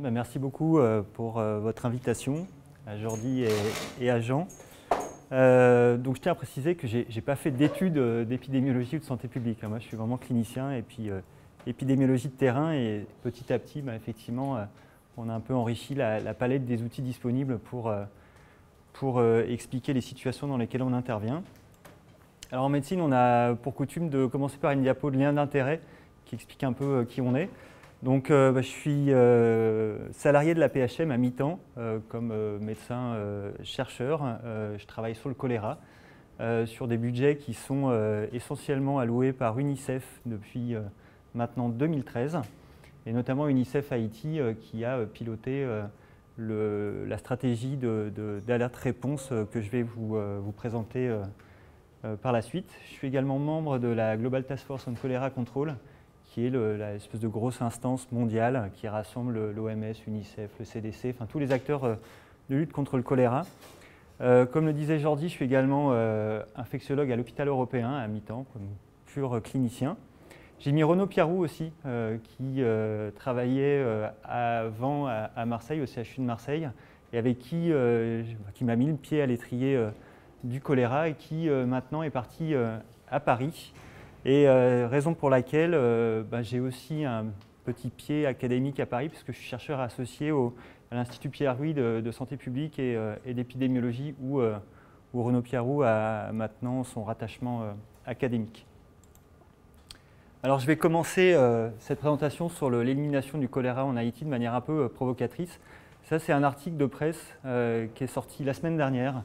Merci beaucoup pour votre invitation à Jordi et à Jean. Donc je tiens à préciser que je n'ai pas fait d'études d'épidémiologie ou de santé publique. Moi je suis vraiment clinicien et puis épidémiologie de terrain, et petit à petit effectivement on a un peu enrichi la palette des outils disponibles pour expliquer les situations dans lesquelles on intervient. Alors en médecine, on a pour coutume de commencer par une diapo de lien d'intérêt qui explique un peu qui on est. Donc je suis salarié de la PHM à mi-temps comme médecin chercheur. Je travaille sur le choléra, sur des budgets qui sont essentiellement alloués par UNICEF depuis maintenant 2013, et notamment UNICEF Haïti qui a piloté la stratégie d'alerte-réponse que je vais vous présenter par la suite. Je suis également membre de la Global Task Force on Cholera Control, qui est l'espèce de grosse instance mondiale qui rassemble l'OMS, UNICEF, le CDC, enfin tous les acteurs de lutte contre le choléra. Comme le disait Jordi, je suis également infectiologue à l'hôpital européen à mi-temps, comme pur clinicien. J'ai mis Renaud Piarou aussi, qui travaillait avant à Marseille, au CHU de Marseille, et avec qui m'a mis le pied à l'étrier du choléra, et qui maintenant est parti à Paris. Et raison pour laquelle j'ai aussi un petit pied académique à Paris, puisque je suis chercheur associé à l'Institut Pierre-Louis de santé publique et d'épidémiologie, où Renaud Piarou a maintenant son rattachement académique. Alors je vais commencer cette présentation sur l'élimination du choléra en Haïti de manière un peu provocatrice. Ça, c'est un article de presse qui est sorti la semaine dernière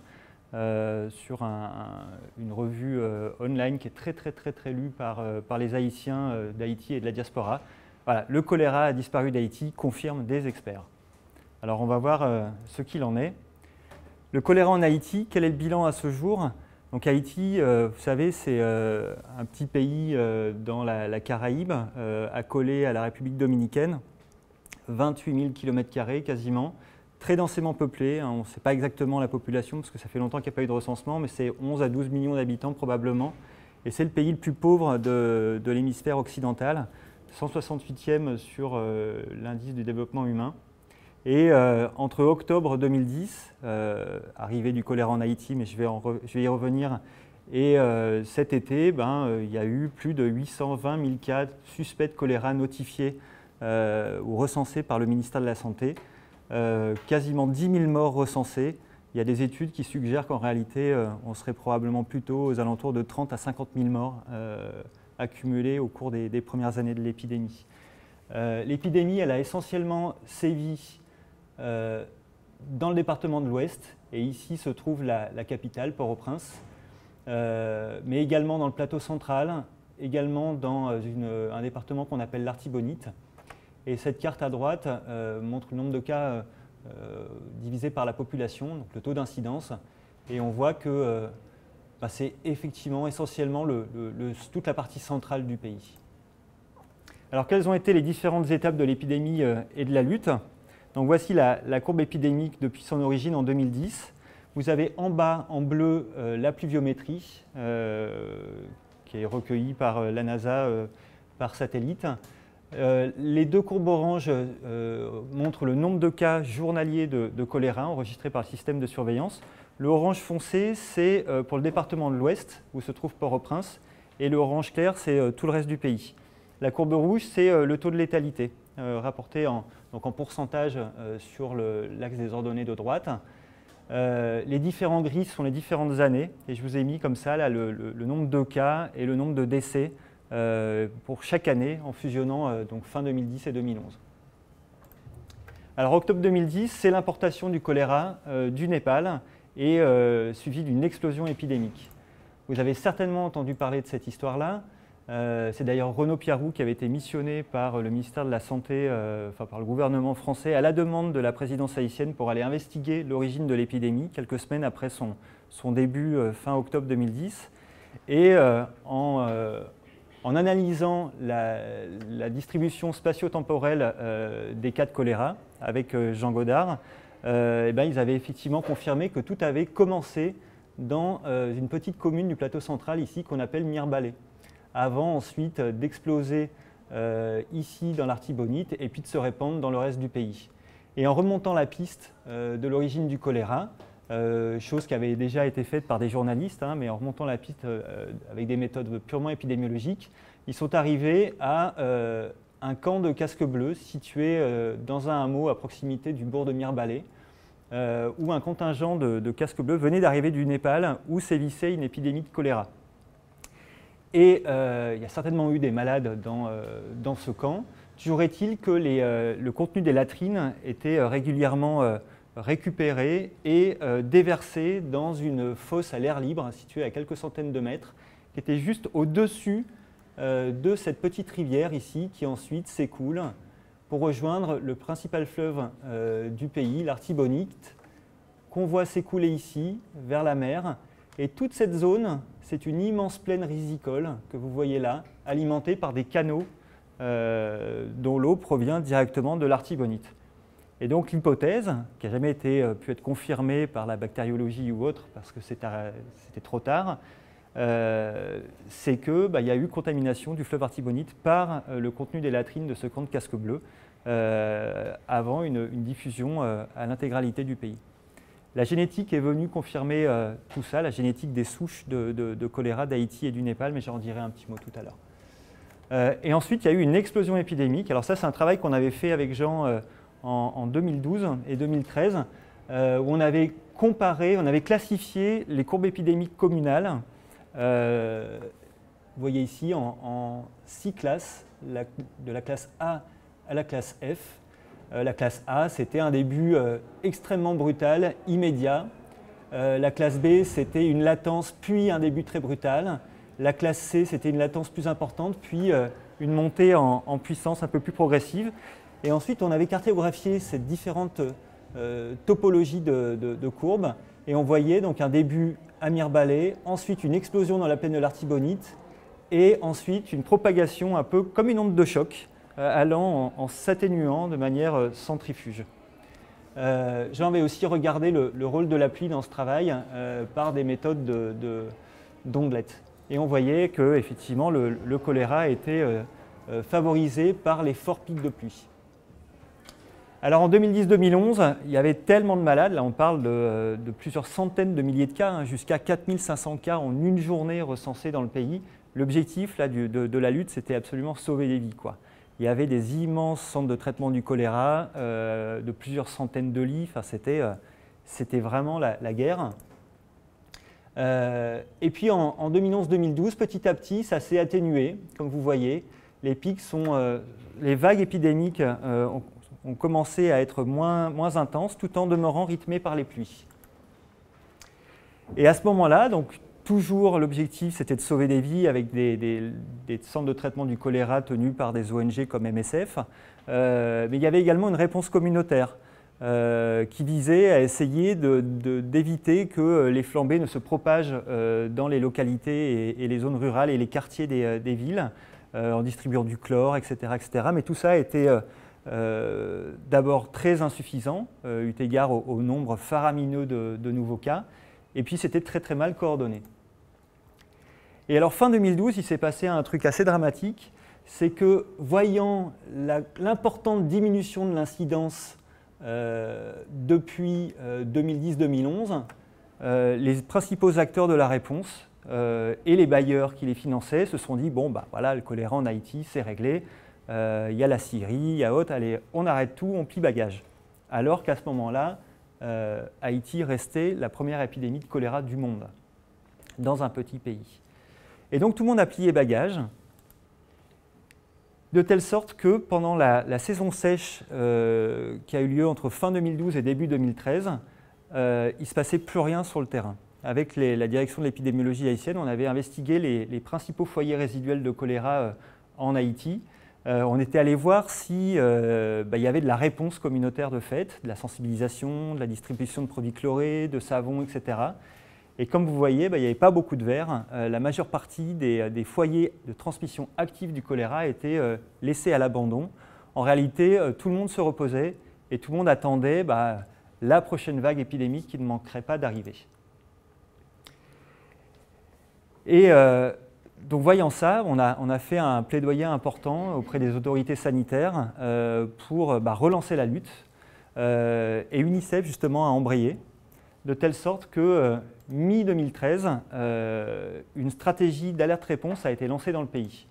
sur une revue online qui est très lue par les Haïtiens d'Haïti et de la diaspora. Voilà, le choléra a disparu d'Haïti, confirment des experts. Alors on va voir ce qu'il en est. Le choléra en Haïti, quel est le bilan à ce jour? Donc Haïti, vous savez, c'est un petit pays dans la Caraïbe, accolé à la République dominicaine, 28 000 km² quasiment, très densément peuplé. On ne sait pas exactement la population parce que ça fait longtemps qu'il n'y a pas eu de recensement, mais c'est 11 à 12 millions d'habitants probablement. Et c'est le pays le plus pauvre de l'hémisphère occidental, 168e sur l'indice du développement humain. Et entre octobre 2010, arrivée du choléra en Haïti, mais je vais y revenir, et cet été, il y a eu plus de 820 000 cas suspects de choléra notifiés ou recensés par le ministère de la Santé. Quasiment 10 000 morts recensées. Il y a des études qui suggèrent qu'en réalité, on serait probablement plutôt aux alentours de 30 à 50 000 morts accumulées au cours des premières années de l'épidémie. L'épidémie, elle a essentiellement sévi dans le département de l'Ouest, et ici se trouve la capitale, Port-au-Prince, mais également dans le plateau central, également dans un département qu'on appelle l'Artibonite. Et cette carte à droite montre le nombre de cas divisé par la population, donc le taux d'incidence, et on voit que c'est effectivement essentiellement toute la partie centrale du pays. Alors quelles ont été les différentes étapes de l'épidémie et de la lutte? Donc voici la courbe épidémique depuis son origine en 2010. Vous avez en bas, en bleu, la pluviométrie qui est recueillie par la NASA par satellite. Les deux courbes oranges montrent le nombre de cas journaliers de choléra enregistrés par le système de surveillance. Le orange foncé, c'est pour le département de l'Ouest, où se trouve Port-au-Prince, et le orange clair, c'est tout le reste du pays. La courbe rouge, c'est le taux de létalité, rapporté en pourcentage sur l'axe des ordonnées de droite. Les différents gris sont les différentes années, et je vous ai mis comme ça là, le nombre de cas et le nombre de décès pour chaque année en fusionnant donc fin 2010 et 2011. Alors octobre 2010, c'est l'importation du choléra du Népal et suivi d'une explosion épidémique. Vous avez certainement entendu parler de cette histoire-là. C'est d'ailleurs Renaud Piarou qui avait été missionné par le ministère de la Santé, par le gouvernement français, à la demande de la présidence haïtienne pour aller investiguer l'origine de l'épidémie, quelques semaines après son début fin octobre 2010. Et en analysant la distribution spatio-temporelle des cas de choléra avec Jean Godard, ils avaient effectivement confirmé que tout avait commencé dans une petite commune du plateau central ici qu'on appelle Mirebalais, avant ensuite d'exploser ici dans l'Artibonite et puis de se répandre dans le reste du pays. Et en remontant la piste de l'origine du choléra, chose qui avait déjà été faite par des journalistes, hein, mais en remontant la piste avec des méthodes purement épidémiologiques, ils sont arrivés à un camp de casques bleus situé dans un hameau à proximité du bourg de Mirebalais, où un contingent de casques bleus venait d'arriver du Népal, où sévissait une épidémie de choléra. Et il y a certainement eu des malades dans ce camp. Toujours est-il que le contenu des latrines était régulièrement récupéré et déversé dans une fosse à l'air libre située à quelques centaines de mètres, qui était juste au-dessus de cette petite rivière ici, qui ensuite s'écoule pour rejoindre le principal fleuve du pays, l'Artibonite, qu'on voit s'écouler ici vers la mer. Et toute cette zone, c'est une immense plaine risicole que vous voyez là, alimentée par des canaux dont l'eau provient directement de l'Artibonite. Et donc l'hypothèse, qui n'a jamais pu être confirmée par la bactériologie ou autre, parce que c'était trop tard, c'est qu'il y a eu contamination du fleuve Artibonite par le contenu des latrines de ce camp de casques bleus avant une diffusion à l'intégralité du pays. La génétique est venue confirmer tout ça, la génétique des souches de choléra d'Haïti et du Népal, mais j'en dirai un petit mot tout à l'heure. Et ensuite, il y a eu une explosion épidémique. Alors ça, c'est un travail qu'on avait fait avec Jean en 2012 et 2013, où on avait comparé, on avait classifié les courbes épidémiques communales. Vous voyez ici en 6 classes, de la classe A à la classe F. La classe A, c'était un début extrêmement brutal, immédiat. La classe B, c'était une latence, puis un début très brutal. La classe C, c'était une latence plus importante, puis une montée en puissance un peu plus progressive. Et ensuite, on avait cartographié ces différentes topologies de courbes. Et on voyait donc un début à Mirebalais, ensuite une explosion dans la plaine de l'Artibonite, et ensuite une propagation un peu comme une onde de choc, allant en s'atténuant de manière centrifuge. Jean avait aussi regardé le rôle de la pluie dans ce travail par des méthodes d'ondelettes. Et on voyait que effectivement, le choléra était favorisé par les forts pics de pluie. Alors en 2010-2011, il y avait tellement de malades, là on parle de plusieurs centaines de milliers de cas, hein, jusqu'à 4500 cas en une journée recensés dans le pays. L'objectif de la lutte, c'était absolument sauver des vies, quoi. Il y avait des immenses centres de traitement du choléra, de plusieurs centaines de lits, enfin, c'était vraiment la guerre. Et puis en 2011-2012, petit à petit, ça s'est atténué, comme vous voyez. Les pics les vagues épidémiques ont commencé à être moins intenses, tout en demeurant rythmées par les pluies. Et à ce moment-là, donc toujours l'objectif, c'était de sauver des vies avec des centres de traitement du choléra tenus par des ONG comme MSF. Mais il y avait également une réponse communautaire qui visait à essayer d'éviter que les flambées ne se propagent dans les localités et les zones rurales et les quartiers des villes, en distribuant du chlore, etc., etc. Mais tout ça a été d'abord très insuffisant, eu égard au nombre faramineux de nouveaux cas, et puis c'était très très mal coordonné. Et alors fin 2012, il s'est passé un truc assez dramatique, c'est que voyant l'importante diminution de l'incidence depuis 2010-2011, les principaux acteurs de la réponse et les bailleurs qui les finançaient se sont dit, bon, bah voilà, le choléra en Haïti, c'est réglé, il y a la Syrie, il y a autre, allez, on arrête tout, on plie bagage. Alors qu'à ce moment-là, Haïti restait la première épidémie de choléra du monde, dans un petit pays. Et donc tout le monde a plié bagage, de telle sorte que pendant la saison sèche qui a eu lieu entre fin 2012 et début 2013, il ne se passait plus rien sur le terrain. Avec la direction de l'épidémiologie haïtienne, on avait investigué les principaux foyers résiduels de choléra en Haïti. On était allé voir si y avait de la réponse communautaire de fait, de la sensibilisation, de la distribution de produits chlorés, de savon, etc. Et comme vous voyez, il n'y avait pas beaucoup de verre. La majeure partie des foyers de transmission active du choléra étaient laissés à l'abandon. En réalité, tout le monde se reposait et tout le monde attendait la prochaine vague épidémique qui ne manquerait pas d'arriver. Et donc voyant ça, on a fait un plaidoyer important auprès des autorités sanitaires pour relancer la lutte. et UNICEF justement a embrayé, de telle sorte que mi-2013, une stratégie d'alerte-réponse a été lancée dans le pays,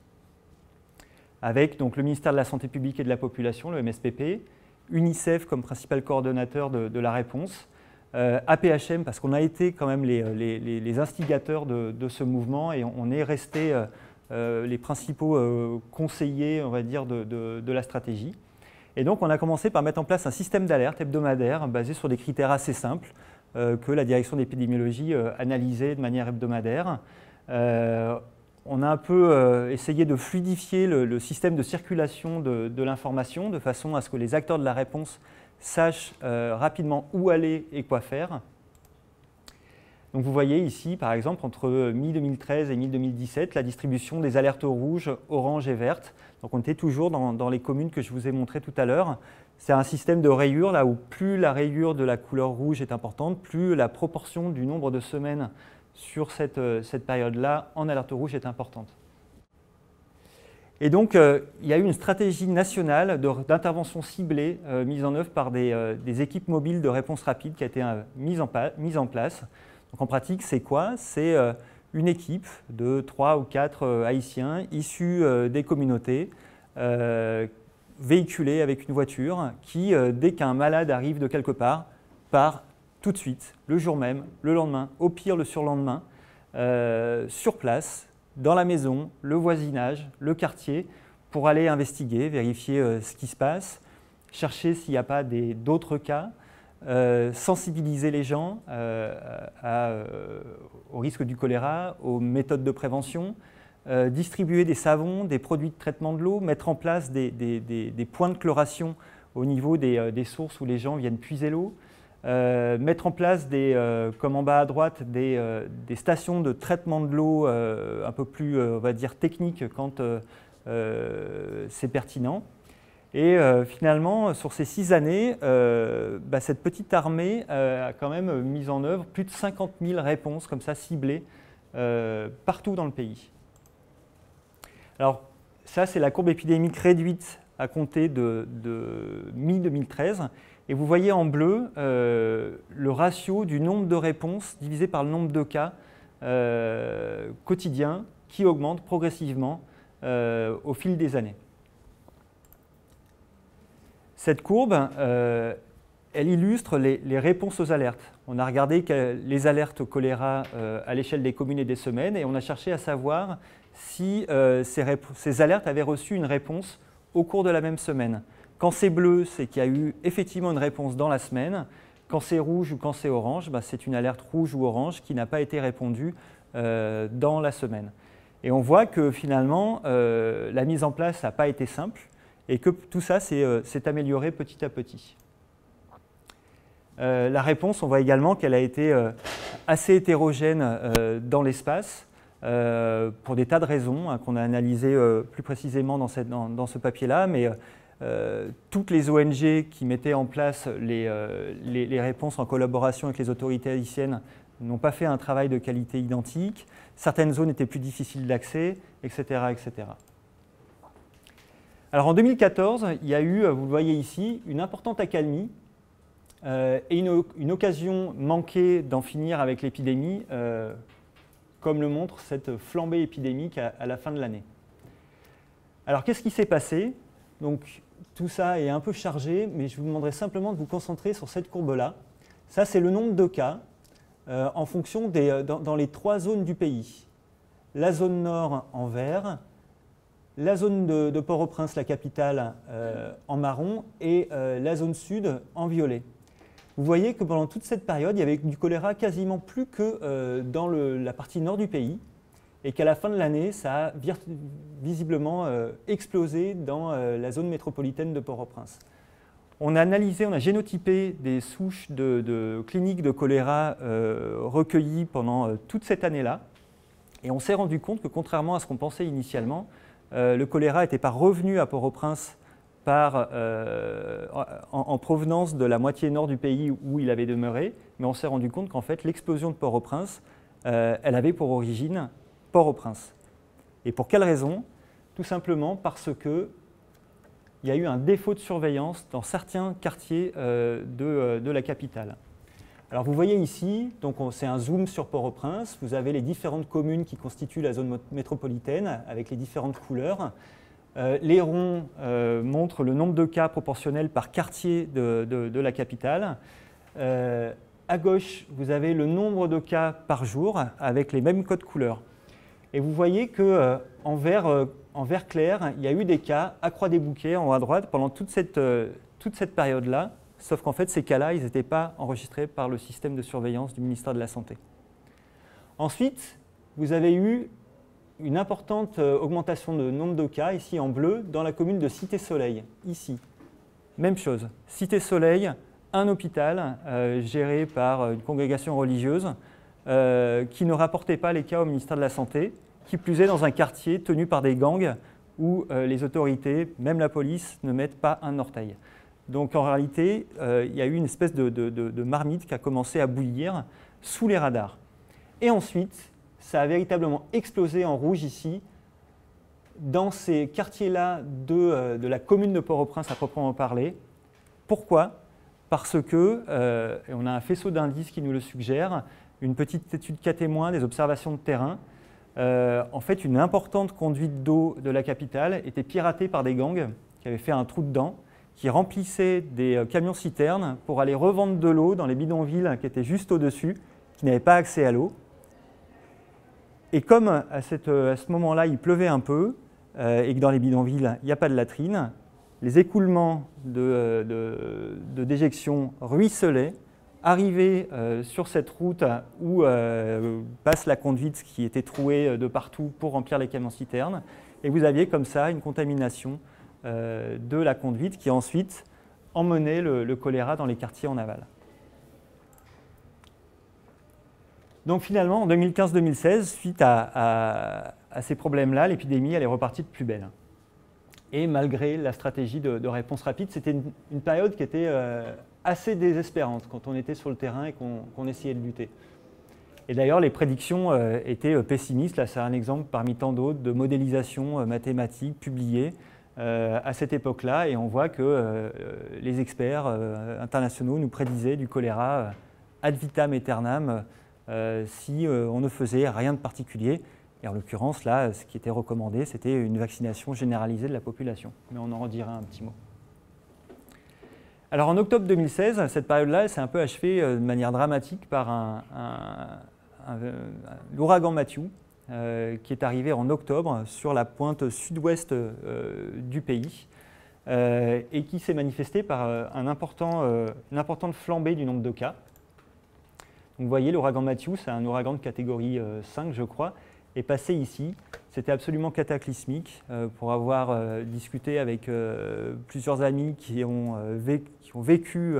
avec donc, le ministère de la Santé publique et de la Population, le MSPP, UNICEF comme principal coordonnateur de la réponse, APHM parce qu'on a été quand même les instigateurs de ce mouvement et on est resté les principaux conseillers, on va dire, de la stratégie. Et donc on a commencé par mettre en place un système d'alerte hebdomadaire basé sur des critères assez simples que la direction d'épidémiologie analysait de manière hebdomadaire. On a un peu essayé de fluidifier le système de circulation de l'information de façon à ce que les acteurs de la réponse sachent rapidement où aller et quoi faire. Donc vous voyez ici, par exemple, entre mi-2013 et mi-2017, la distribution des alertes rouges, oranges et vertes. Donc on était toujours dans les communes que je vous ai montrées tout à l'heure. C'est un système de rayures, là où plus la rayure de la couleur rouge est importante, plus la proportion du nombre de semaines sur cette période-là en alerte rouge est importante. Et donc, il y a eu une stratégie nationale d'intervention ciblée mise en œuvre par des équipes mobiles de réponse rapide qui a été mise en place. Donc, en pratique, c'est quoi? C'est une équipe de 3 ou 4 Haïtiens issus des communautés, véhiculés avec une voiture, qui, dès qu'un malade arrive de quelque part, part tout de suite, le jour même, le lendemain, au pire le surlendemain, sur place, dans la maison, le voisinage, le quartier, pour aller investiguer, vérifier ce qui se passe, chercher s'il n'y a pas d'autres cas, sensibiliser les gens au risque du choléra, aux méthodes de prévention, distribuer des savons, des produits de traitement de l'eau, mettre en place des points de chloration au niveau des sources où les gens viennent puiser l'eau, mettre en place, comme en bas à droite, des stations de traitement de l'eau un peu plus, on va dire, techniques quand c'est pertinent. Et finalement, sur ces 6 années, cette petite armée a quand même mis en œuvre plus de 50 000 réponses comme ça ciblées partout dans le pays. Alors ça, c'est la courbe épidémique réduite à compter de mi-2013. Et vous voyez en bleu le ratio du nombre de réponses divisé par le nombre de cas quotidiens qui augmente progressivement au fil des années. Cette courbe, elle illustre les réponses aux alertes. On a regardé les alertes au choléra à l'échelle des communes et des semaines et on a cherché à savoir si ces alertes avaient reçu une réponse au cours de la même semaine. Quand c'est bleu, c'est qu'il y a eu effectivement une réponse dans la semaine. Quand c'est rouge ou quand c'est orange, c'est une alerte rouge ou orange qui n'a pas été répondue dans la semaine. Et on voit que finalement, la mise en place n'a pas été simple et que tout ça s'est amélioré petit à petit. La réponse, on voit également qu'elle a été assez hétérogène dans l'espace pour des tas de raisons qu'on a analysées plus précisément dans ce papier-là, mais toutes les ONG qui mettaient en place les réponses en collaboration avec les autorités haïtiennes n'ont pas fait un travail de qualité identique. Certaines zones étaient plus difficiles d'accès, etc., etc. Alors en 2014, il y a eu, vous le voyez ici, une importante accalmie et une occasion manquée d'en finir avec l'épidémie, comme le montre cette flambée épidémique à la fin de l'année. Alors qu'est-ce qui s'est passé? Donc tout ça est un peu chargé, mais je vous demanderai simplement de vous concentrer sur cette courbe-là. Ça, c'est le nombre de cas en fonction dans les 3 zones du pays. La zone nord en vert, la zone de Port-au-Prince, la capitale, en marron, et la zone sud en violet. Vous voyez que pendant toute cette période, il y avait du choléra quasiment plus que dans la partie nord du pays, et qu'à la fin de l'année, ça a visiblement explosé dans la zone métropolitaine de Port-au-Prince. On a analysé, on a génotypé des souches de cliniques de choléra recueillies pendant toute cette année-là, et on s'est rendu compte que contrairement à ce qu'on pensait initialement, le choléra n'était pas revenu à Port-au-Prince en provenance de la moitié nord du pays où il avait demeuré, mais on s'est rendu compte qu'en fait l'explosion de Port-au-Prince, elle avait pour origine Port-au-Prince. Et pour quelle raison? Tout simplement parce que il y a eu un défaut de surveillance dans certains quartiers de la capitale. Alors vous voyez ici, c'est un zoom sur Port-au-Prince, vous avez les différentes communes qui constituent la zone métropolitaine avec les différentes couleurs. Les ronds montrent le nombre de cas proportionnel par quartier de la capitale. À gauche, vous avez le nombre de cas par jour avec les mêmes codes couleurs. Et vous voyez qu'en vert clair, il y a eu des cas à Croix-des-Bouquets en haut à droite pendant toute cette période-là. Sauf qu'en fait, ces cas-là, ils n'étaient pas enregistrés par le système de surveillance du ministère de la Santé. Ensuite, vous avez eu une importante augmentation de nombre de cas, ici en bleu, dans la commune de Cité-Soleil, ici. Même chose, Cité-Soleil, un hôpital géré par une congrégation religieuse qui ne rapportait pas les cas au ministère de la Santé, qui plus est dans un quartier tenu par des gangs où les autorités, même la police, ne mettent pas un orteil. Donc en réalité, il y a eu une espèce de marmite qui a commencé à bouillir sous les radars. Et ensuite, ça a véritablement explosé en rouge ici, dans ces quartiers-là de la commune de Port-au-Prince à proprement parler. Pourquoi? Parce que, et on a un faisceau d'indices qui nous le suggère, une petite étude cas témoin, des observations de terrain, en fait, une importante conduite d'eau de la capitale était piratée par des gangs qui avaient fait un trou dedans, qui remplissaient des camions-citernes pour aller revendre de l'eau dans les bidonvilles qui étaient juste au-dessus, qui n'avaient pas accès à l'eau. Et comme à ce moment-là, il pleuvait un peu, et que dans les bidonvilles, il n'y a pas de latrine, les écoulements de déjection ruisselaient, arrivaient sur cette route où passe la conduite qui était trouée de partout pour remplir les camions-citernes, et vous aviez comme ça une contamination de la conduite qui ensuite emmenait le choléra dans les quartiers en aval. Donc finalement, en 2015-2016, suite à ces problèmes-là, l'épidémie elle est repartie de plus belle. Et malgré la stratégie de réponse rapide, c'était une période qui était assez désespérante quand on était sur le terrain et qu'on essayait de lutter. Et d'ailleurs, les prédictions étaient pessimistes. Là, c'est un exemple parmi tant d'autres de modélisation mathématique publiée à cette époque-là. Et on voit que les experts internationaux nous prédisaient du choléra ad vitam aeternam si on ne faisait rien de particulier. Et en l'occurrence, là, ce qui était recommandé, c'était une vaccination généralisée de la population. Mais on en redira un petit mot. Alors en octobre 2016, cette période-là, s'est un peu achevée de manière dramatique par l'ouragan Matthew, qui est arrivé en octobre sur la pointe sud-ouest du pays et qui s'est manifesté par une importante flambée du nombre de cas. Donc, vous voyez, l'ouragan Matthew, c'est un ouragan de catégorie 5, je crois, est passé ici. C'était absolument cataclysmique pour avoir discuté avec plusieurs amis qui ont vécu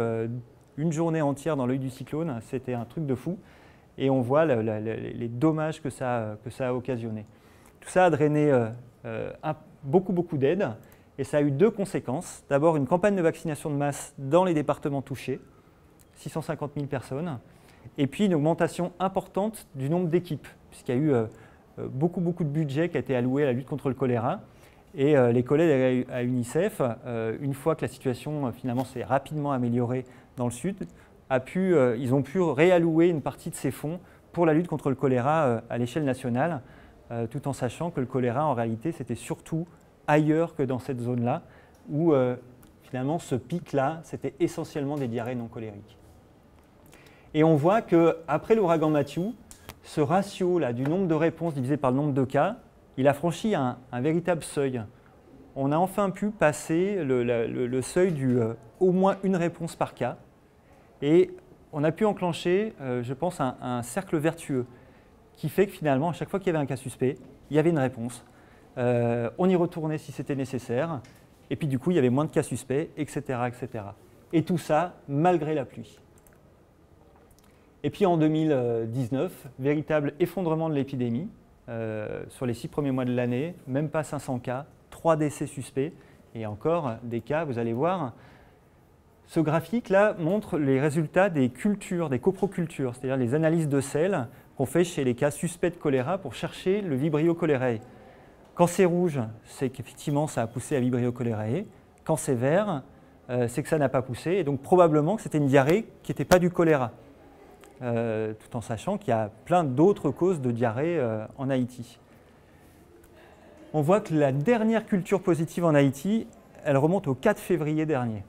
une journée entière dans l'œil du cyclone. C'était un truc de fou. Et on voit les dommages que ça a occasionné. Tout ça a drainé beaucoup d'aide. Et ça a eu deux conséquences. D'abord, une campagne de vaccination de masse dans les départements touchés, 650 000 personnes. Et puis une augmentation importante du nombre d'équipes, puisqu'il y a eu beaucoup de budget qui a été alloué à la lutte contre le choléra. Et les collègues à UNICEF, une fois que la situation finalement s'est rapidement améliorée dans le sud, ils ont pu réallouer une partie de ces fonds pour la lutte contre le choléra à l'échelle nationale, tout en sachant que le choléra, en réalité, c'était surtout ailleurs que dans cette zone-là, où finalement ce pic-là, c'était essentiellement des diarrhées non cholériques. Et on voit qu'après l'ouragan Matthew, ce ratio-là du nombre de réponses divisé par le nombre de cas, il a franchi un véritable seuil. On a enfin pu passer le seuil du au moins une réponse par cas. Et on a pu enclencher, je pense, un cercle vertueux qui fait que finalement, à chaque fois qu'il y avait un cas suspect, il y avait une réponse. On y retournait si c'était nécessaire. Et puis du coup, il y avait moins de cas suspects, etc., etc. Et tout ça, malgré la pluie. Et puis en 2019, véritable effondrement de l'épidémie. Sur les 6 premiers mois de l'année, même pas 500 cas, 3 décès suspects. Et encore des cas, vous allez voir. Ce graphique-là montre les résultats des cultures, des coprocultures, c'est-à-dire les analyses de sel qu'on fait chez les cas suspects de choléra pour chercher le Vibrio cholerae. Quand c'est rouge, c'est qu'effectivement ça a poussé à Vibrio cholerae. Quand c'est vert, c'est que ça n'a pas poussé, et donc probablement que c'était une diarrhée qui n'était pas du choléra, tout en sachant qu'il y a plein d'autres causes de diarrhée en Haïti. On voit que la dernière culture positive en Haïti, elle remonte au 4 février dernier.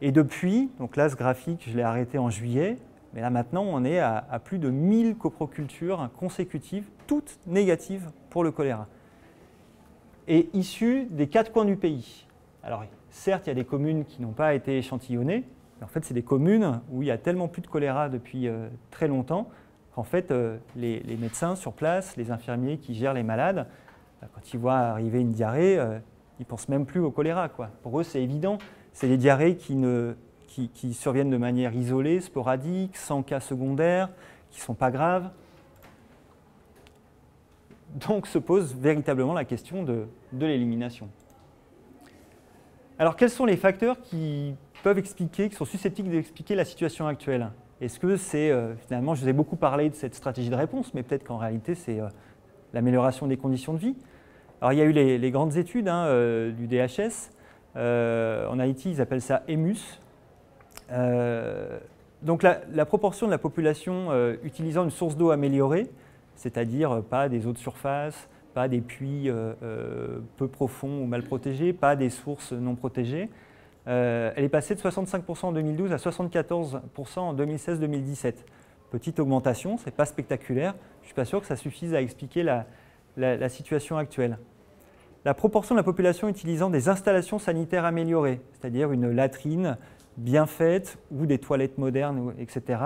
Et depuis, donc là ce graphique, je l'ai arrêté en juillet, mais là maintenant on est à plus de 1000 coprocultures consécutives, toutes négatives pour le choléra. Et issues des 4 coins du pays. Alors certes, il y a des communes qui n'ont pas été échantillonnées, mais en fait c'est des communes où il y a tellement plus de choléra depuis très longtemps qu'en fait les médecins sur place, les infirmiers qui gèrent les malades, quand ils voient arriver une diarrhée, ils ne pensent même plus au choléra, quoi. Pour eux c'est évident, c'est des diarrhées qui surviennent de manière isolée, sporadique, sans cas secondaires, qui ne sont pas graves. Donc se pose véritablement la question de l'élimination. Alors quels sont les facteurs qui peuvent expliquer, qui sont susceptibles d'expliquer la situation actuelle? Est-ce que c'est, finalement, je vous ai beaucoup parlé de cette stratégie de réponse, mais peut-être qu'en réalité c'est l'amélioration des conditions de vie. Alors il y a eu les grandes études du DHS. En Haïti, ils appellent ça EMUS. Donc la proportion de la population utilisant une source d'eau améliorée, c'est-à-dire pas des eaux de surface, pas des puits peu profonds ou mal protégés, pas des sources non protégées, elle est passée de 65% en 2012 à 74% en 2016-2017. Petite augmentation, ce n'est pas spectaculaire, je ne suis pas sûr que ça suffise à expliquer la situation actuelle. La proportion de la population utilisant des installations sanitaires améliorées, c'est-à-dire une latrine bien faite ou des toilettes modernes, etc.,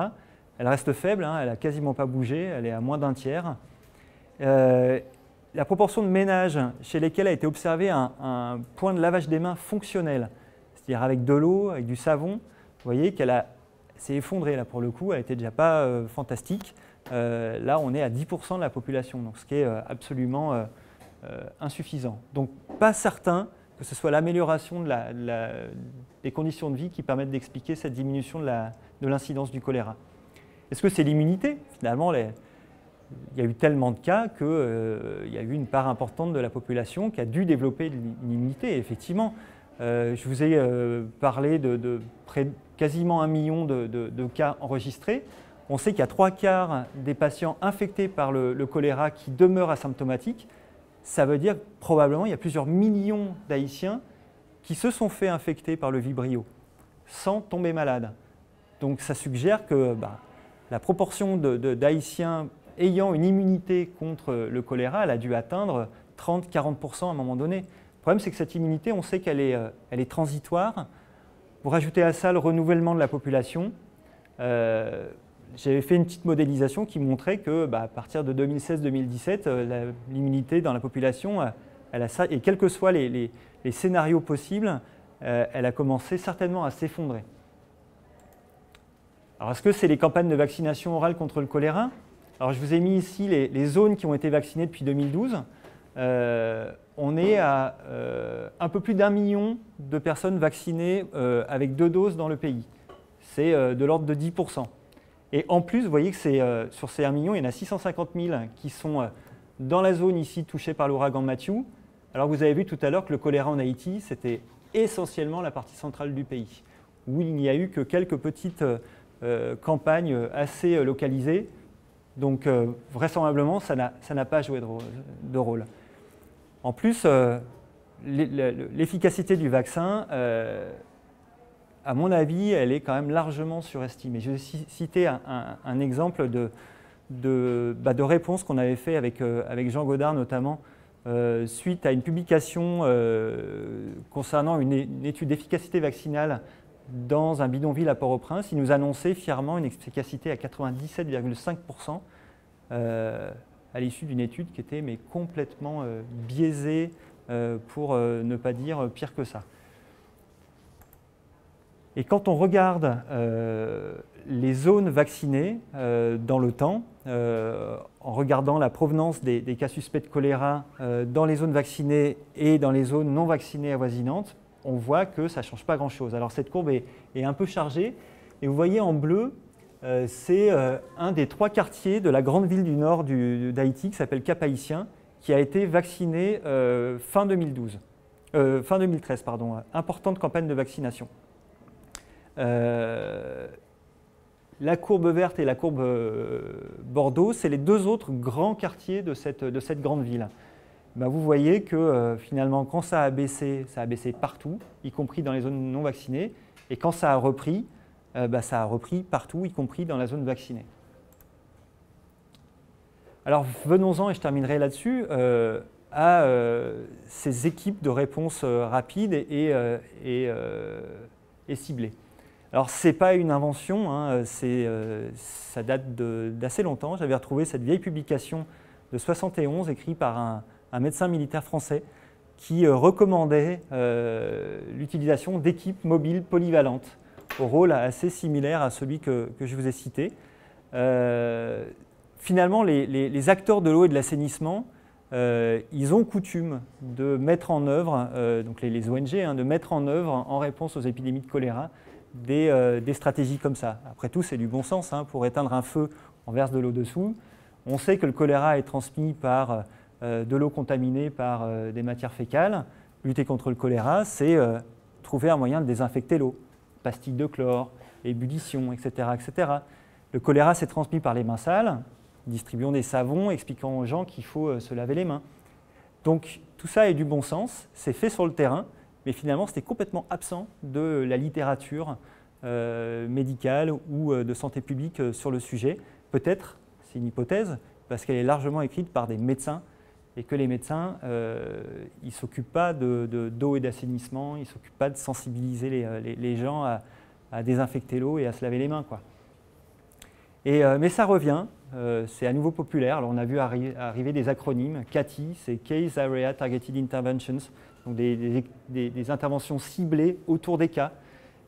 elle reste faible, elle n'a quasiment pas bougé, elle est à moins d'un tiers. La proportion de ménages chez lesquels a été observé un point de lavage des mains fonctionnel, c'est-à-dire avec de l'eau, avec du savon, vous voyez qu'elle s'est effondrée là pour le coup, elle n'était déjà pas fantastique. Là, on est à 10% de la population, donc ce qui est absolument insuffisant. Donc, pas certain que ce soit l'amélioration des conditions de vie qui permettent d'expliquer cette diminution de l'incidence du choléra. Est-ce que c'est l'immunité? Finalement, il y a eu tellement de cas qu'il y a eu une part importante de la population qui a dû développer une immunité. Effectivement, je vous ai parlé de quasiment 1 million de cas enregistrés. On sait qu'il y a 3/4 des patients infectés par le choléra qui demeurent asymptomatiques. Ça veut dire que probablement il y a plusieurs millions d'Haïtiens qui se sont fait infecter par le Vibrio sans tomber malades. Donc ça suggère que la proportion d'Haïtiens ayant une immunité contre le choléra, elle a dû atteindre 30-40% à un moment donné. Le problème, c'est que cette immunité, on sait qu'elle est transitoire. Vous rajoutez à ça le renouvellement de la population. J'avais fait une petite modélisation qui montrait que à partir de 2016-2017, l'immunité dans la population, et quels que soient les scénarios possibles, elle a commencé certainement à s'effondrer. Alors, est-ce que c'est les campagnes de vaccination orale contre le choléra? Alors, je vous ai mis ici les zones qui ont été vaccinées depuis 2012. On est à un peu plus d'1 million de personnes vaccinées avec 2 doses dans le pays. C'est de l'ordre de 10%. Et en plus, vous voyez que sur ces 1 million, il y en a 650 000 qui sont dans la zone ici touchée par l'ouragan Matthew. Alors, vous avez vu tout à l'heure que le choléra en Haïti, c'était essentiellement la partie centrale du pays, où il n'y a eu que quelques petites campagnes assez localisées. Donc, vraisemblablement, ça n'a pas joué de rôle. En plus, l'efficacité du vaccin, à mon avis, elle est quand même largement surestimée. Je vais citer un exemple de réponse qu'on avait fait avec Jean Godard notamment, suite à une publication concernant une étude d'efficacité vaccinale dans un bidonville à Port-au-Prince. Il nous annonçait fièrement une efficacité à 97,5% à l'issue d'une étude qui était complètement biaisée, pour ne pas dire pire que ça. Et quand on regarde les zones vaccinées dans le temps, en regardant la provenance des cas suspects de choléra dans les zones vaccinées et dans les zones non vaccinées avoisinantes, on voit que ça ne change pas grand-chose. Alors cette courbe est un peu chargée, et vous voyez en bleu, c'est un des 3 quartiers de la grande ville du nord d'Haïti qui s'appelle Cap-Haïtien, qui a été vacciné fin 2012. fin 2013, pardon, importante campagne de vaccination. La courbe verte et la courbe Bordeaux, c'est les deux autres grands quartiers de cette grande ville. Ben, vous voyez que finalement, quand ça a baissé partout, y compris dans les zones non vaccinées, et quand ça a repris partout, y compris dans la zone vaccinée. Alors venons-en, et je terminerai là-dessus, à ces équipes de réponse rapide et ciblées. Alors ce n'est pas une invention, hein, ça date d'assez longtemps. J'avais retrouvé cette vieille publication de 71 écrite par un médecin militaire français qui recommandait l'utilisation d'équipes mobiles polyvalentes au rôle assez similaire à celui que je vous ai cité. Finalement, les acteurs de l'eau et de l'assainissement, ils ont coutume de mettre en œuvre, donc les ONG, hein, de mettre en œuvre en réponse aux épidémies de choléra des stratégies comme ça. Après tout, c'est du bon sens. Hein, pour éteindre un feu, on verse de l'eau dessous. On sait que le choléra est transmis par de l'eau contaminée par des matières fécales. Lutter contre le choléra, c'est trouver un moyen de désinfecter l'eau. Pastilles de chlore, ébullition, etc., etc. Le choléra, c'est transmis par les mains sales. Distribuons des savons, expliquant aux gens qu'il faut se laver les mains. Donc tout ça est du bon sens, c'est fait sur le terrain, mais finalement c'était complètement absent de la littérature médicale ou de santé publique sur le sujet. Peut-être, c'est une hypothèse, parce qu'elle est largement écrite par des médecins, et que les médecins, ils ne s'occupent pas d'eau et d'assainissement, ils ne s'occupent pas de sensibiliser les gens à désinfecter l'eau et à se laver les mains, quoi. Mais ça revient, c'est à nouveau populaire. Alors on a vu arriver des acronymes. CATI, c'est Case Area Targeted Interventions, donc des interventions ciblées autour des cas.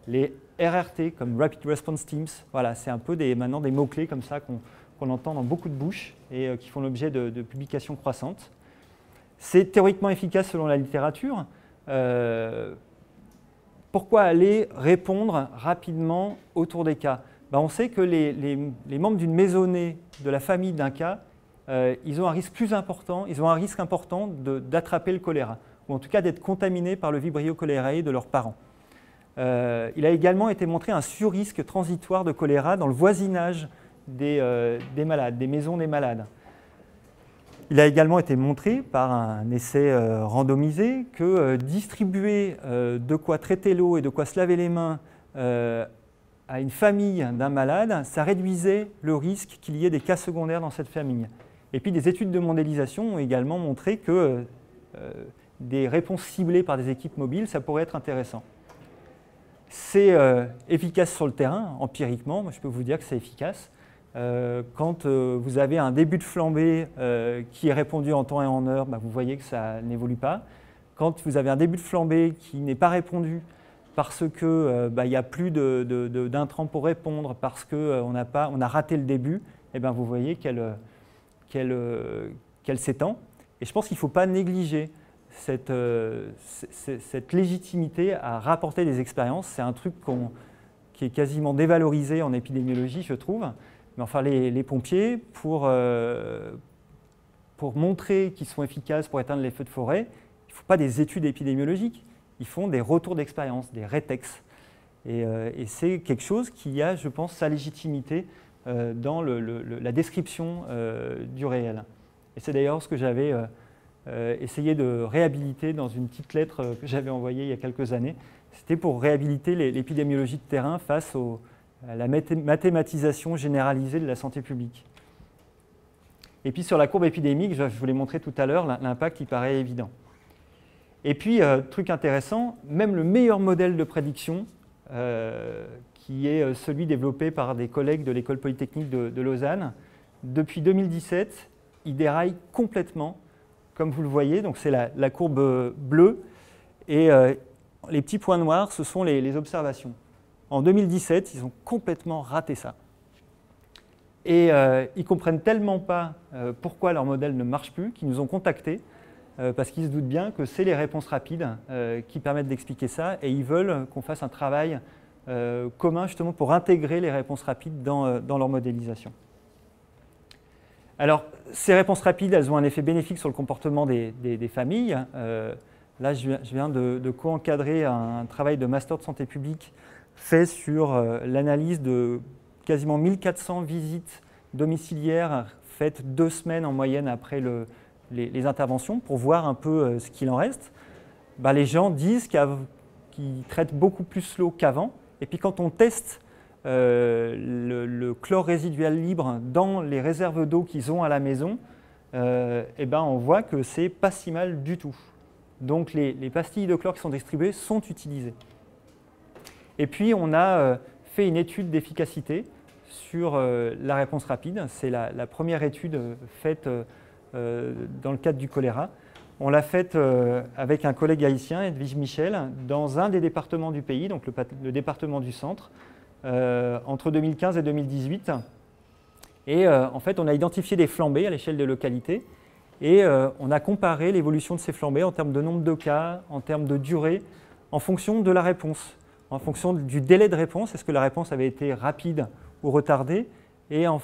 Les RRT, comme Rapid Response Teams, voilà, c'est un peu maintenant des mots-clés comme ça qu'on entend dans beaucoup de bouches et qui font l'objet de publications croissantes. C'est théoriquement efficace selon la littérature. Pourquoi aller répondre rapidement autour des cas ? Ben, on sait que les membres d'une maisonnée de la famille d'un cas, ils ont un risque important d'attraper le choléra, ou en tout cas d'être contaminés par le Vibrio cholerae de leurs parents. Il a également été montré un surrisque transitoire de choléra dans le voisinage des malades, des maisons des malades. Il a également été montré par un essai randomisé que distribuer de quoi traiter l'eau et de quoi se laver les mains à une famille d'un malade, ça réduisait le risque qu'il y ait des cas secondaires dans cette famille. Et puis des études de modélisation ont également montré que des réponses ciblées par des équipes mobiles, ça pourrait être intéressant. C'est efficace sur le terrain, empiriquement, moi je peux vous dire que c'est efficace. Quand vous avez un début de flambée qui est répondu en temps et en heure, bah, vous voyez que ça n'évolue pas. Quand vous avez un début de flambée qui n'est pas répondu parce qu'il n'y a plus d'intrants pour répondre, parce qu'on a raté le début, et ben vous voyez qu'elle s'étend. Et je pense qu'il ne faut pas négliger cette légitimité à rapporter des expériences. C'est un truc qui est quasiment dévalorisé en épidémiologie, je trouve. Mais enfin, les pompiers, pour montrer qu'ils sont efficaces pour éteindre les feux de forêt, il ne faut pas des études épidémiologiques. Ils font des retours d'expérience, des rétex. Et c'est quelque chose qui a, je pense, sa légitimité dans la description du réel. Et c'est d'ailleurs ce que j'avais essayé de réhabiliter dans une petite lettre que j'avais envoyée il y a quelques années. C'était pour réhabiliter l'épidémiologie de terrain face à la mathématisation généralisée de la santé publique. Et puis sur la courbe épidémique, je vous l'ai montré tout à l'heure, l'impact il paraît évident. Et puis, truc intéressant, même le meilleur modèle de prédiction, qui est celui développé par des collègues de l'école polytechnique de Lausanne, depuis 2017, il déraille complètement, comme vous le voyez. Donc c'est la courbe bleue, et les petits points noirs, ce sont les observations. En 2017, ils ont complètement raté ça. Et ils ne comprennent tellement pas pourquoi leur modèle ne marche plus qu'ils nous ont contactés, parce qu'ils se doutent bien que c'est les réponses rapides qui permettent d'expliquer ça, et ils veulent qu'on fasse un travail commun justement pour intégrer les réponses rapides dans leur modélisation. Alors, ces réponses rapides, elles ont un effet bénéfique sur le comportement des familles. Là, je viens de co-encadrer un travail de master de santé publique fait sur l'analyse de quasiment 1400 visites domiciliaires faites 2 semaines en moyenne après les interventions pour voir un peu ce qu'il en reste. Bah, les gens disent qu'ils traitent beaucoup plus l'eau qu'avant. Et puis quand on teste le chlore résiduel libre dans les réserves d'eau qu'ils ont à la maison, et ben on voit que c'est pas si mal du tout. Donc les pastilles de chlore qui sont distribuées sont utilisées. Et puis on a fait une étude d'efficacité sur la réponse rapide. C'est la première étude faite dans le cadre du choléra. On l'a faite avec un collègue haïtien, Edwige Michel, dans un des départements du pays, donc le département du centre, entre 2015 et 2018. Et en fait, on a identifié des flambées à l'échelle des localités et on a comparé l'évolution de ces flambées en termes de nombre de cas, en termes de durée, en fonction de la réponse, en fonction du délai de réponse, est-ce que la réponse avait été rapide ou retardée, et en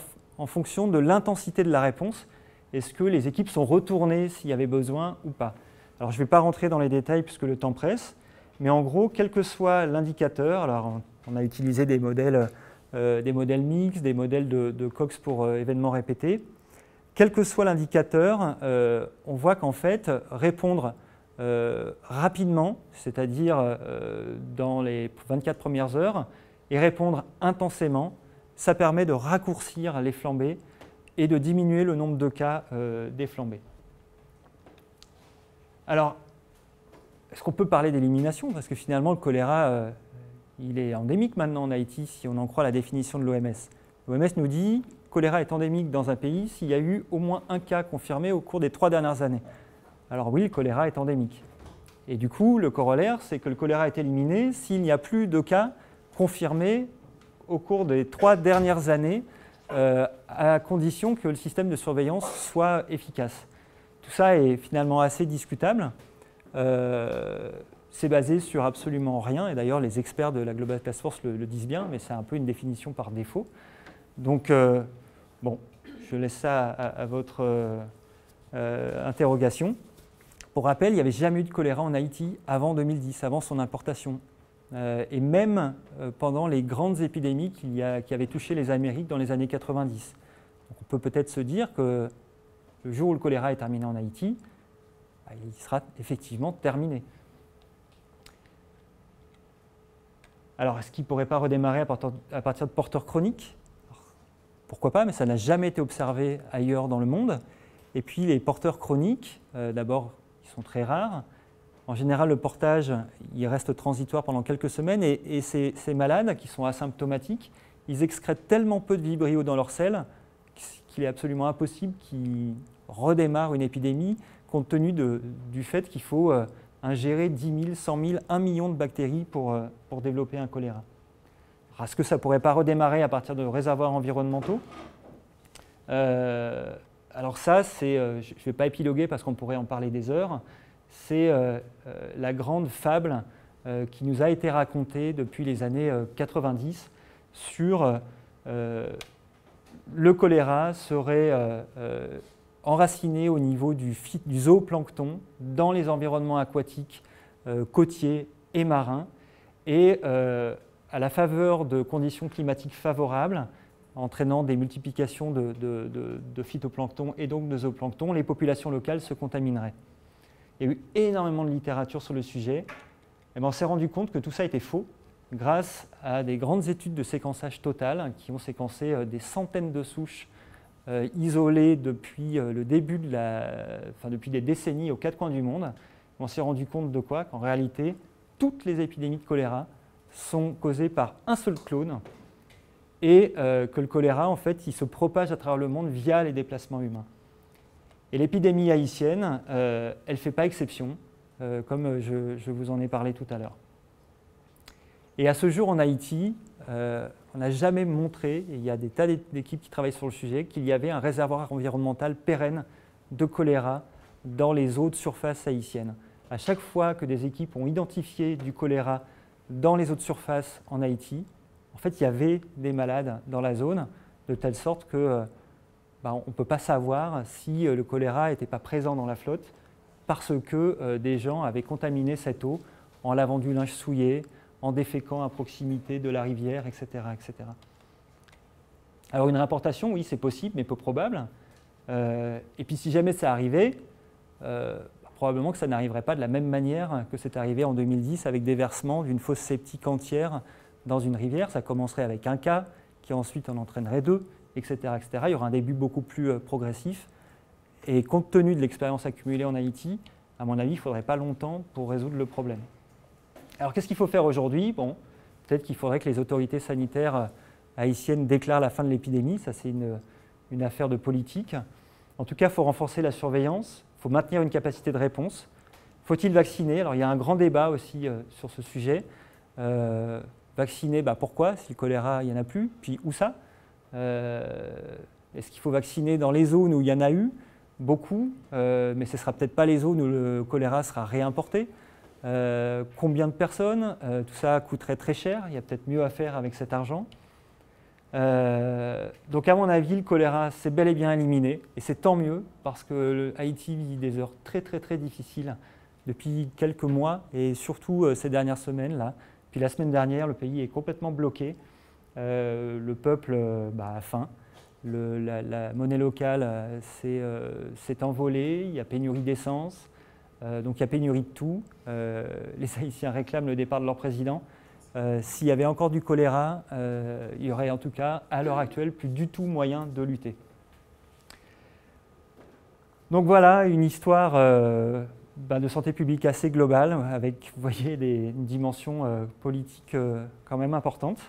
fonction de l'intensité de la réponse, est-ce que les équipes sont retournées s'il y avait besoin ou pas. Alors je ne vais pas rentrer dans les détails puisque le temps presse, mais en gros, quel que soit l'indicateur, alors on a utilisé des modèles mixtes, des modèles de Cox pour événements répétés, quel que soit l'indicateur, on voit qu'en fait, répondre rapidement, c'est-à-dire dans les 24 premières heures, et répondre intensément, ça permet de raccourcir les flambées et de diminuer le nombre de cas des flambées. Alors, est-ce qu'on peut parler d'élimination? Parce que finalement, le choléra, il est endémique maintenant en Haïti, si on en croit la définition de l'OMS. L'OMS nous dit que le choléra est endémique dans un pays s'il y a eu au moins un cas confirmé au cours des 3 dernières années. Alors oui, le choléra est endémique. Et du coup, le corollaire, c'est que le choléra est éliminé s'il n'y a plus de cas confirmés au cours des 3 dernières années, à condition que le système de surveillance soit efficace. Tout ça est finalement assez discutable. C'est basé sur absolument rien, et d'ailleurs les experts de la Global Task Force le disent bien, mais c'est un peu une définition par défaut. Donc, bon, je laisse ça à votre interrogation. Pour rappel, il n'y avait jamais eu de choléra en Haïti avant 2010, avant son importation. Et même pendant les grandes épidémies qui avaient touché les Amériques dans les années 90. Donc on peut peut-être se dire que le jour où le choléra est terminé en Haïti, il sera effectivement terminé. Alors, est-ce qu'il ne pourrait pas redémarrer à partir de porteurs chroniques? Pourquoi pas, mais ça n'a jamais été observé ailleurs dans le monde. Et puis les porteurs chroniques, d'abord, ils sont très rares. En général, le portage, il reste transitoire pendant quelques semaines et ces malades qui sont asymptomatiques, ils excrètent tellement peu de vibrio dans leur selle qu'il est absolument impossible qu'ils redémarrent une épidémie compte tenu du fait qu'il faut ingérer 10 000, 100 000, 1 million de bactéries pour développer un choléra. Est-ce que ça ne pourrait pas redémarrer à partir de réservoirs environnementaux? Alors ça, je ne vais pas épiloguer parce qu'on pourrait en parler des heures. C'est la grande fable qui nous a été racontée depuis les années 90 sur le choléra serait enraciné au niveau du zooplancton dans les environnements aquatiques côtiers et marins et à la faveur de conditions climatiques favorables entraînant des multiplications de phytoplancton et donc de zooplancton, les populations locales se contamineraient. Il y a eu énormément de littérature sur le sujet. Et on s'est rendu compte que tout ça était faux grâce à des grandes études de séquençage total qui ont séquencé des centaines de souches isolées depuis le début depuis des décennies aux 4 coins du monde. On s'est rendu compte de quoi? Qu'en réalité, toutes les épidémies de choléra sont causées par un seul clone et que le choléra, en fait, il se propage à travers le monde via les déplacements humains. Et l'épidémie haïtienne, elle ne fait pas exception, comme je vous en ai parlé tout à l'heure. Et à ce jour en Haïti, on n'a jamais montré, et il y a des tas d'équipes qui travaillent sur le sujet, qu'il y avait un réservoir environnemental pérenne de choléra dans les eaux de surface haïtiennes. À chaque fois que des équipes ont identifié du choléra dans les eaux de surface en Haïti, en fait, il y avait des malades dans la zone, de telle sorte que on ne peut pas savoir si le choléra n'était pas présent dans la flotte parce que des gens avaient contaminé cette eau en lavant du linge souillé, en déféquant à proximité de la rivière, etc., etc. Alors une réimportation, oui, c'est possible, mais peu probable. Et puis si jamais ça arrivait, probablement que ça n'arriverait pas de la même manière que c'est arrivé en 2010 avec des versements d'une fosse septique entière dans une rivière. Ça commencerait avec un cas, qui ensuite en entraînerait deux, etc., etc. Il y aura un début beaucoup plus progressif. Et compte tenu de l'expérience accumulée en Haïti, à mon avis, il ne faudrait pas longtemps pour résoudre le problème. Alors qu'est-ce qu'il faut faire aujourd'hui? Bon, peut-être qu'il faudrait que les autorités sanitaires haïtiennes déclarent la fin de l'épidémie. Ça, c'est une affaire de politique. En tout cas, il faut renforcer la surveillance. Il faut maintenir une capacité de réponse. Faut-il vacciner? Alors, il y a un grand débat aussi sur ce sujet. Vacciner, pourquoi? Si le choléra, il n'y en a plus. Puis, où ça? Est-ce qu'il faut vacciner dans les zones où il y en a eu? Beaucoup, mais ce ne sera peut-être pas les zones où le choléra sera réimporté. Combien de personnes? Tout ça coûterait très cher. Il y a peut-être mieux à faire avec cet argent. Donc à mon avis, le choléra c'est bel et bien éliminé, et c'est tant mieux parce que Haïti vit des heures très très très difficiles depuis quelques mois, et surtout ces dernières semaines là. Puis la semaine dernière, le pays est complètement bloqué, le peuple a faim, la monnaie locale s'est envolée, il y a pénurie d'essence, donc il y a pénurie de tout. Les Haïtiens réclament le départ de leur président. S'il y avait encore du choléra, il y aurait en tout cas, à l'heure actuelle, plus du tout moyen de lutter. Donc voilà, une histoire de santé publique assez globale, avec, vous voyez, une dimension politique quand même importante.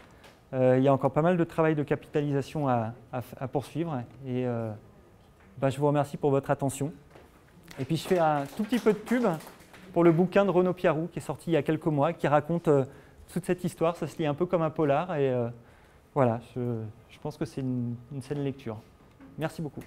Il y a encore pas mal de travail de capitalisation à poursuivre, et je vous remercie pour votre attention. Et puis je fais un tout petit peu de pub pour le bouquin de Renaud Piarou, qui est sorti il y a quelques mois, qui raconte toute cette histoire. Ça se lit un peu comme un polar, et voilà, je pense que c'est une saine lecture. Merci beaucoup.